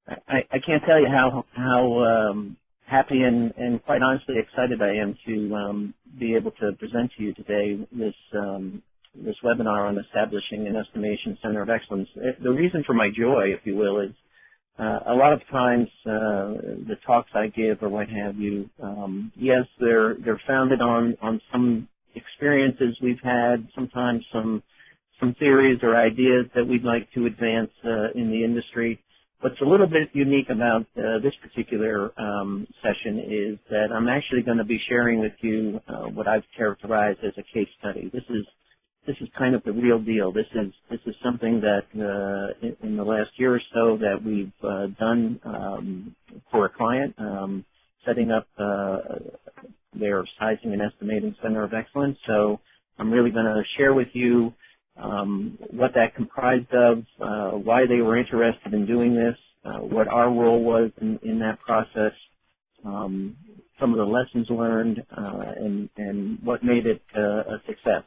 I can't tell you how happy and quite honestly excited I am to be able to present to you today this webinar on establishing an estimation center of excellence. The reason for my joy, if you will, is a lot of times the talks I give or what have you, yes, they're founded on some experiences we've had, sometimes some theories or ideas that we'd like to advance in the industry. What's a little bit unique about this particular session is that I'm actually going to be sharing with you what I've characterized as a case study. This is kind of the real deal. This is something that in the last year or so that we've done for a client, setting up their sizing and estimating center of excellence. So I'm really going to share with you what that comprised of, why they were interested in doing this, what our role was in that process, some of the lessons learned, and what made it a success.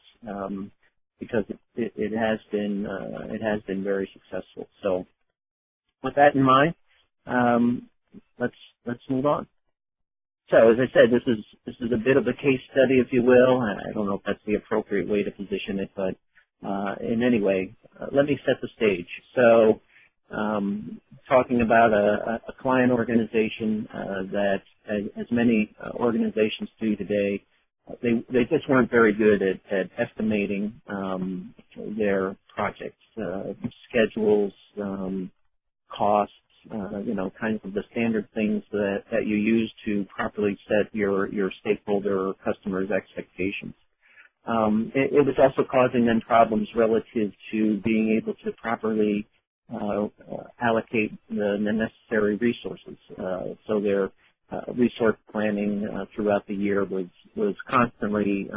Because it has been very successful. So, with that in mind, let's move on. So, as I said, this is a bit of a case study, if you will. I don't know if that's the appropriate way to position it, but in any way, let me set the stage. So, talking about a client organization that, as many organizations do today, they just weren't very good at estimating their projects, schedules, costs, kinds of the standard things that you use to properly set your stakeholder or customers' expectations. It was also causing them problems relative to being able to properly allocate the necessary resources. So their resource planning throughout the year was constantly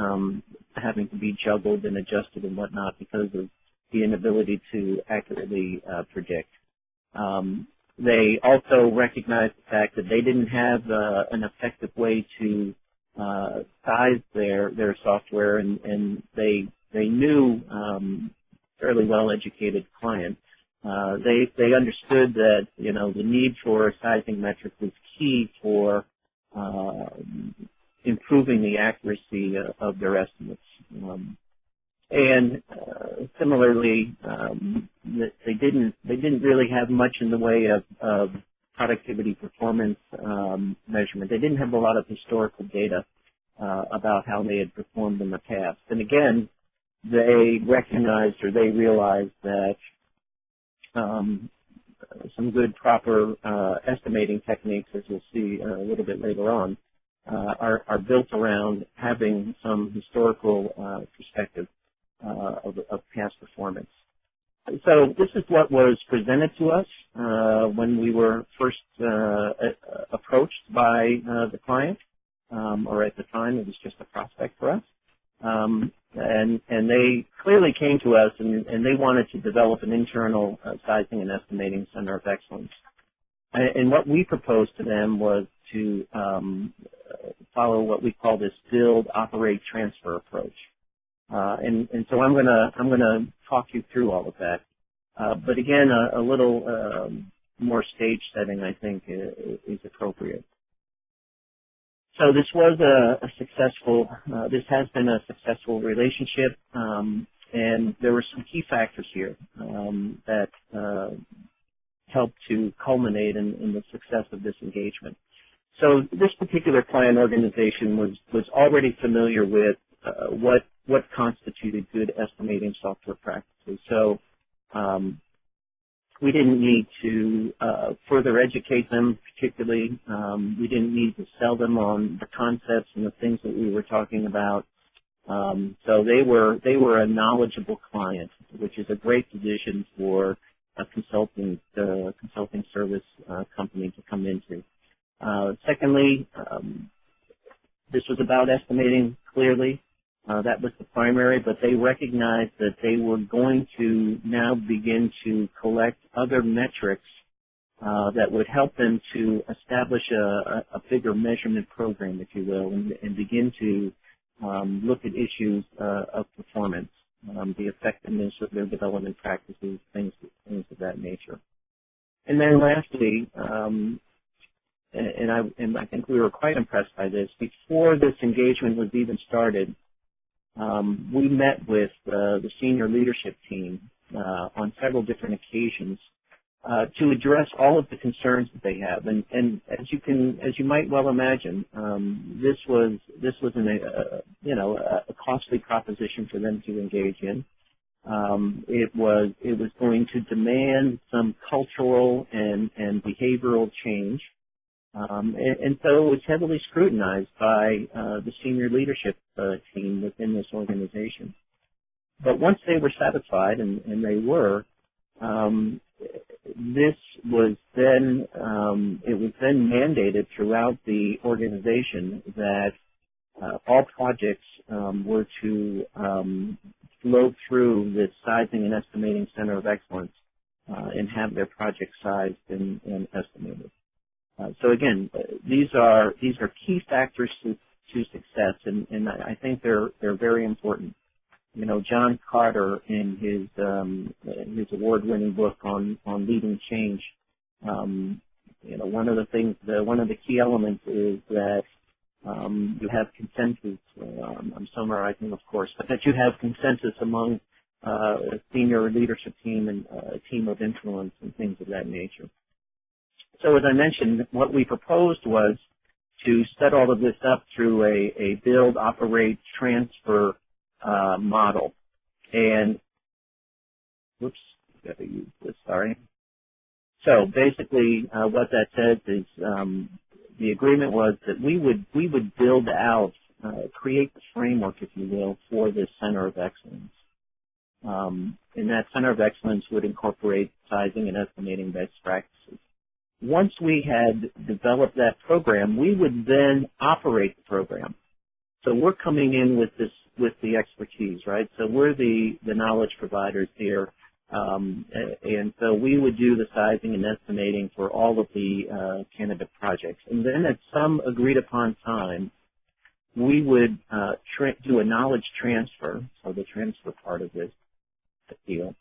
having to be juggled and adjusted and whatnot because of the inability to accurately predict. They also recognized the fact that they didn't have an effective way to size their software, and they knew fairly well-educated clients. They understood that the need for a sizing metric was key for improving the accuracy of their estimates. And similarly, they didn't really have much in the way of productivity performance measurement. They didn't have a lot of historical data about how they had performed in the past. And again, they recognized or they realized that some good, proper estimating techniques, as we'll see a little bit later on, are built around having some historical perspective of past performance. So this is what was presented to us when we were first approached by the client, or at the time it was just a prospect for us. And they clearly came to us and they wanted to develop an internal sizing and estimating center of excellence. And what we proposed to them was to follow what we call this build, operate, transfer approach. And so I'm gonna talk you through all of that. But again, a little more stage setting, I think, is appropriate. So this was a successful, this has been a successful relationship, and there were some key factors here that helped to culminate in the success of this engagement. So this particular client organization was already familiar with what constituted good estimating software practices. So we didn't need to further educate them particularly. We didn't need to sell them on the concepts and the things that we were talking about. So they were a knowledgeable client, which is a great position for a consulting service company to come into. Secondly, this was about estimating clearly. That was the primary, but they recognized that they were going to now begin to collect other metrics that would help them to establish a bigger measurement program, if you will, and begin to look at issues of performance, the effectiveness of their development practices, things of that nature. And then lastly, and I think we were quite impressed by this, before this engagement was even started, we met with the senior leadership team on several different occasions to address all of the concerns that they have. And as you might well imagine, this was a costly proposition for them to engage in. It was going to demand some cultural and behavioral change. And so it was heavily scrutinized by the senior leadership team within this organization. But once they were satisfied, and they were, this was then mandated throughout the organization that all projects were to flow through this sizing and estimating center of excellence and have their project sized and estimated. So again, these are key factors to success, and I think they're very important. You know, John Carter, in his award-winning book on leading change, one of the key elements is that you have consensus. I'm summarizing, of course, but that you have consensus among a senior leadership team and a team of influence and things of that nature. So as I mentioned, what we proposed was to set all of this up through a build, operate, transfer model. And, whoops, got to use this, sorry. So basically what that says is the agreement was that we would build out, create the framework, if you will, for this center of excellence. And that center of excellence would incorporate sizing and estimating best practices. Once we had developed that program, we would then operate the program. So we're coming in with the expertise, right? So we're the knowledge providers here, and so we would do the sizing and estimating for all of the candidate projects. And then at some agreed upon time, we would do a knowledge transfer, so the transfer part of this deal,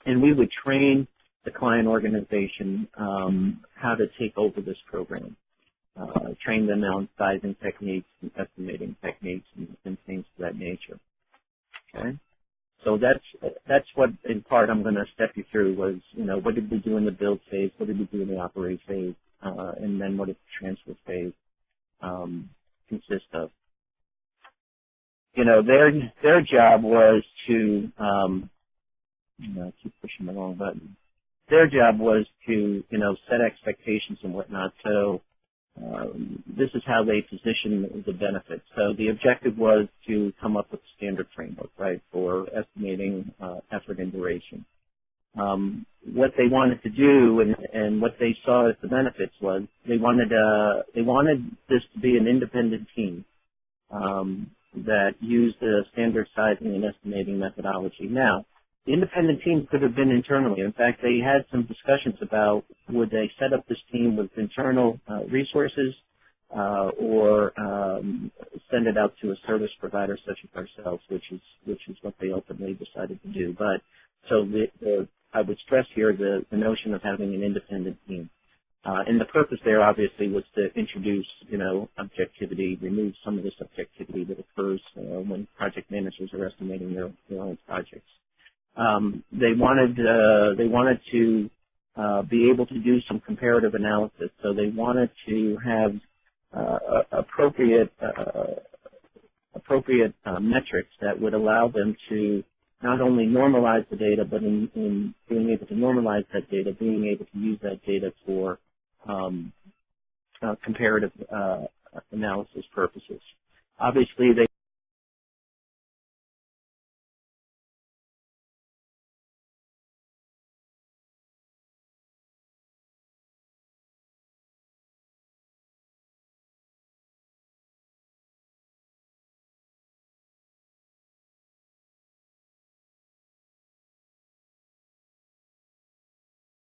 and we would train the client organization how to take over this program, train them on sizing techniques and estimating techniques and things of that nature. Okay, so that's what in part I'm going to step you through was, what did we do in the build phase, what did we do in the operate phase, and then what did the transfer phase consist of. Their job was to I keep pushing the wrong button. Their job was to, set expectations and whatnot. So this is how they position the benefits. So the objective was to come up with a standard framework, right, for estimating effort and duration. What they wanted to do and what they saw as the benefits was they wanted this to be an independent team that used the standard sizing and estimating methodology. Now, the independent team could have been internally. In fact, they had some discussions about would they set up this team with internal resources or send it out to a service provider such as ourselves, which is what they ultimately decided to do. But so I would stress here the notion of having an independent team. And the purpose there obviously was to introduce, objectivity, remove some of the subjectivity that occurs when project managers are estimating their own projects. They wanted to be able to do some comparative analysis. So they wanted to have appropriate metrics that would allow them to not only normalize the data, but in being able to normalize that data, being able to use that data for comparative analysis purposes. Obviously, they